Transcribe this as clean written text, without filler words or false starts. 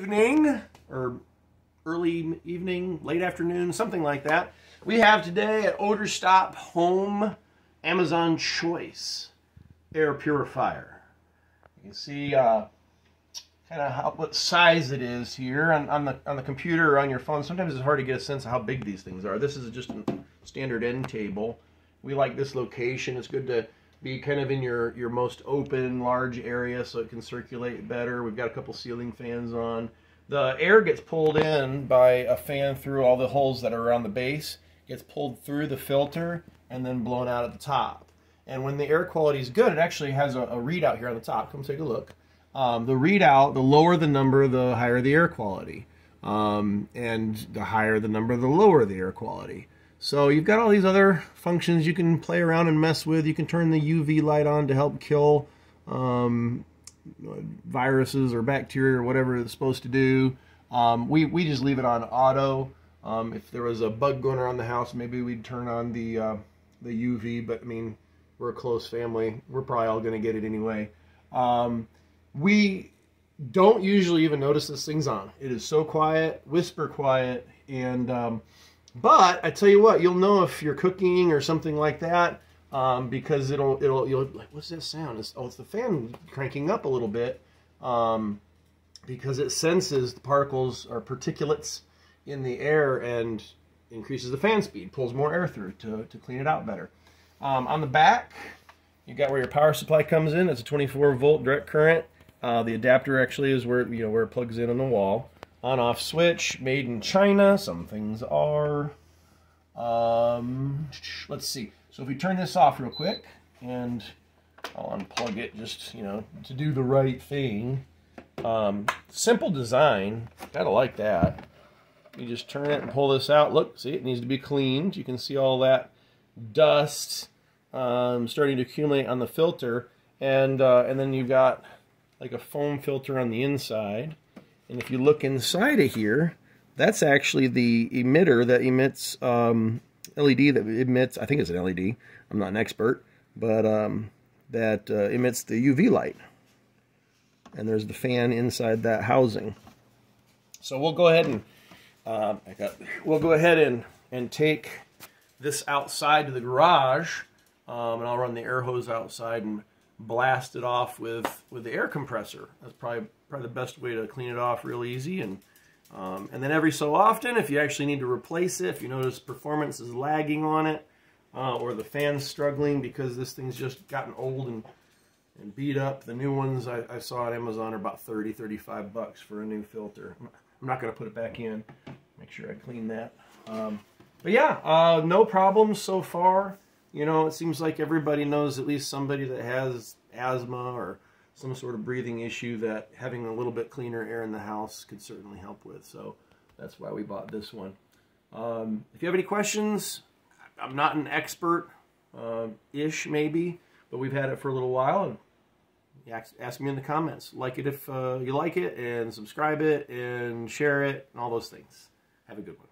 evening, or early evening, late afternoon, something like that. We have today at OdorStop Home Amazon Choice air purifier. You can see kind of what size it is here on the computer or on your phone. Sometimes it's hard to get a sense of how big these things are. This is just a standard end table. We like this location. It's good to be kind of in your most open, large area so it can circulate better. We've got a couple ceiling fans on. The air gets pulled in by a fan through all the holes that are around the base, gets pulled through the filter, and then blown out at the top. And when the air quality is good, it actually has a readout here on the top. Come take a look. The readout, the lower the number, the higher the air quality. And the higher the number, the lower the air quality. So you've got all these other functions you can play around and mess with. You can turn the UV light on to help kill viruses or bacteria or whatever it's supposed to do. We just leave it on auto. If there was a bug going around the house, maybe we'd turn on the UV, but I mean, we're a close family. We're probably all going to get it anyway. We don't usually even notice this thing's on. It is so quiet, whisper quiet, and but I tell you what, you'll know if you're cooking or something like that, because you'll like, what's that sound? It's the fan cranking up a little bit, because it senses the particles or particulates in the air and increases the fan speed, pulls more air through to clean it out better. On the back, you got where your power supply comes in. It's a 24-volt direct current. The adapter actually is where where it plugs in on the wall. On-off switch, made in China. Some things are. Let's see. So if we turn this off real quick, and I'll unplug it just, to do the right thing. Simple design. Gotta like that. You just turn it and pull this out. Look, see, it needs to be cleaned. You can see all that dust starting to accumulate on the filter, and then you've got like a foam filter on the inside. And if you look inside of here, that's actually the emitter that emits LED that emits. I think it's an LED. I'm not an expert, but that emits the UV light. And there's the fan inside that housing. So we'll go ahead and take this outside to the garage, and I'll run the air hose outside and blast it off with the air compressor. That's probably the best way to clean it off real easy. And then every so often, if you actually need to replace it, if you notice performance is lagging on it, or the fan's struggling because this thing's just gotten old and beat up, the new ones I saw at Amazon are about $30–35 for a new filter. I'm not going to put it back in. Make sure I clean that. But yeah, no problems so far. It seems like everybody knows at least somebody that has asthma or some sort of breathing issue that having a little bit cleaner air in the house could certainly help with. So that's why we bought this one. If you have any questions, I'm not an expert, ish maybe, but we've had it for a little while. And ask me in the comments. Like it if you like it, and subscribe it, and share it, and all those things. Have a good one.